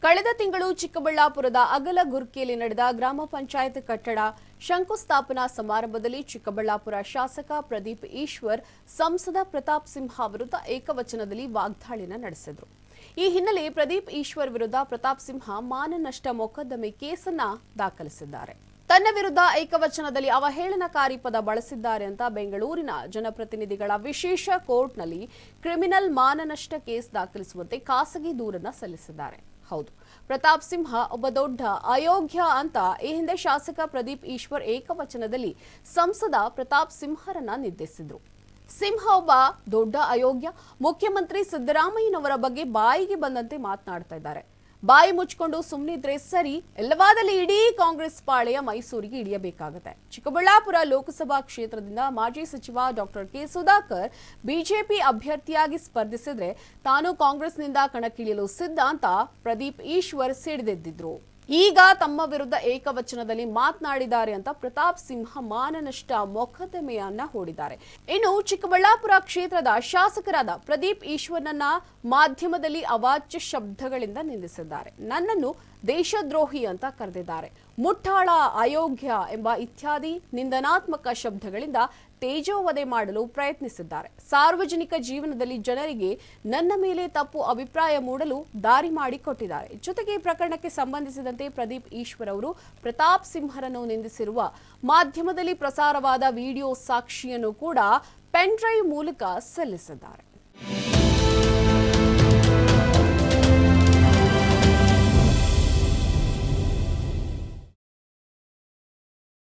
ಕಳೆದ ತಿಂಗಳು ಚಿಕ್ಕಬಳ್ಳಾಪುರದ ಅಗಲಗುರ್ಕಿಯಲ್ಲಿ ನಡೆದ ಗ್ರಾಮ ಪಂಚಾಯತ್ ಕಟ್ಟಡ ಶಂಕುಸ್ಥಾಪನಾ ಸಮಾರಂಭದಲ್ಲಿ ಚಿಕ್ಕಬಳ್ಳಾಪುರ ಶಾಸಕ ಪ್ರದೀಪ್ ಈಶ್ವರ್ ಸಂಸದ ಪ್ರತಾಪ್ ಸಿಂಹ ವಿರುದ್ಧ ಏಕವಚನದಲ್ಲಿ ವಾಗ್ದಾಳಿಯನ್ನು ನಡೆಸಿದರು. ಈ ಹಿನ್ನೆಲೆ ಪ್ರದೀಪ್ ಈಶ್ವರ್ ವಿರುದ್ಧ ಪ್ರತಾಪ್ ಸಿಂಹ ಮಾನನಷ್ಟ ಮೊಕದ್ದಮೆ ಕೇಸನ್ನ ದಾಖಲಿಸಿದ್ದಾರೆ. ತನ್ನ ವಿರುದ್ಧ ಏಕವಚನದಲ್ಲಿ ಅವಹೇಳನಕಾರಿ ಪದ ಬಳಸಿದ್ದಾರೆ ಅಂತ ಬೆಂಗಳೂರಿನ ಜನಪ್ರತಿನಿಧಿಗಳ ವಿಶೇಷ ಕೋರ್ಟ್ನಲ್ಲಿ ಕ್ರಿಮಿನಲ್ ಮಾನನಷ್ಟ ಕೇಸ್ ದಾಖಲಿಸುವಂತೆ ಖಾಸಗಿ ದೂರನ್ನ ಸಲ್ಲಿಸಿದ್ದಾರೆ. ಹೌದು, ಪ್ರತಾಪ್ ಸಿಂಹ ಒಬ್ಬ ದೊಡ್ಡ ಅಯೋಗ್ಯ ಅಂತ ಈ ಹಿಂದೆ ಶಾಸಕ ಪ್ರದೀಪ್ ಈಶ್ವರ್ ಏಕವಚನದಲ್ಲಿ ಸಂಸದ ಪ್ರತಾಪ್ ಸಿಂಹರನ್ನ ನಿಂದಿಸಿದ್ರು. ಸಿಂಹ ಒಬ್ಬ ದೊಡ್ಡ ಅಯೋಗ್ಯ, ಮುಖ್ಯಮಂತ್ರಿ ಸಿದ್ದರಾಮಯ್ಯನವರ ಬಗ್ಗೆ ಬಾಯಿಗೆ ಬಂದಂತೆ ಮಾತನಾಡ್ತಾ ಇದ್ದಾರೆ. ಬಾಯಿ ಮುಚ್ಕೊಂಡು ಸುಮ್ಮನಿದ್ರೆ ಸರಿ, ಎಲ್ಲವಾದಲ್ಲಿ ಇಡೀ ಕಾಂಗ್ರೆಸ್ ಪಾಳೆಯ ಮೈಸೂರಿಗೆ ಇಳಿಯಬೇಕಾಗುತ್ತೆ. ಚಿಕ್ಕಬಳ್ಳಾಪುರ ಲೋಕಸಭಾ ಕ್ಷೇತ್ರದಿಂದ ಮಾಜಿ ಸಚಿವ ಡಾಕ್ಟರ್ ಕೆ ಸುಧಾಕರ್ ಬಿಜೆಪಿ ಅಭ್ಯರ್ಥಿಯಾಗಿ ಸ್ಪರ್ಧಿಸಿದ್ರೆ ತಾನು ಕಾಂಗ್ರೆಸ್ನಿಂದ ಕಣಕ್ಕಿಳಿಯಲು ಸಿದ್ಧ ಅಂತ ಪ್ರದೀಪ್ ಈಶ್ವರ್ ಸಿಡಿದೆದ್ದಿದ್ರು. ಈಗ ತಮ್ಮ ವಿರುದ್ಧ ಏಕವಚನದಲ್ಲಿ ಮಾತನಾಡಿದ್ದಾರೆ ಅಂತ ಪ್ರತಾಪ್ ಸಿಂಹ ಮಾನನಷ್ಟ ಮೊಕದ್ದಮೆಯನ್ನ ಹೂಡಿದ್ದಾರೆ. ಇನ್ನು ಚಿಕ್ಕಬಳ್ಳಾಪುರ ಕ್ಷೇತ್ರದ ಶಾಸಕರಾದ ಪ್ರದೀಪ್ ಈಶ್ವರ್ನನ್ನ ಮಾಧ್ಯಮದಲ್ಲಿ ಅವಾಚ್ಯ ಶಬ್ದಗಳಿಂದ ನಿಂದಿಸಿದ್ದಾರೆ. ನನ್ನನ್ನು ದೇಶದ್ರೋಹಿ ಅಂತ ಕರೆದಿದ್ದಾರೆ. ಮುಠಾಳ, ಅಯೋಗ್ಯ ಎಂಬ ಇತ್ಯಾದಿ ನಿಂದನಾತ್ಮಕ ಶಬ್ದಗಳಿಂದ ತೇಜೋವಧೆ ಮಾಡಲು ಪ್ರಯತ್ನಿಸಿದ್ದಾರೆ. ಸಾರ್ವಜನಿಕ ಜೀವನದಲ್ಲಿ ಜನರಿಗೆ ನನ್ನ ಮೇಲೆ ತಪ್ಪು ಅಭಿಪ್ರಾಯ ಮೂಡಲು ದಾರಿ ಮಾಡಿಕೊಟ್ಟಿದ್ದಾರೆ. ಜೊತೆಗೆ ಪ್ರಕರಣಕ್ಕೆ ಸಂಬಂಧಿಸಿದಂತೆ ಪ್ರದೀಪ್ ಈಶ್ವರ್ ಅವರು ಪ್ರತಾಪ್ ಸಿಂಹರನ್ನು ನಿಂದಿಸಿರುವ ಮಾಧ್ಯಮದಲ್ಲಿ ಪ್ರಸಾರವಾದ ವಿಡಿಯೋ ಸಾಕ್ಷಿಯನ್ನು ಕೂಡ ಪೆನ್ ಡ್ರೈವ್ ಮೂಲಕ ಸಲ್ಲಿಸಿದ್ದಾರೆ.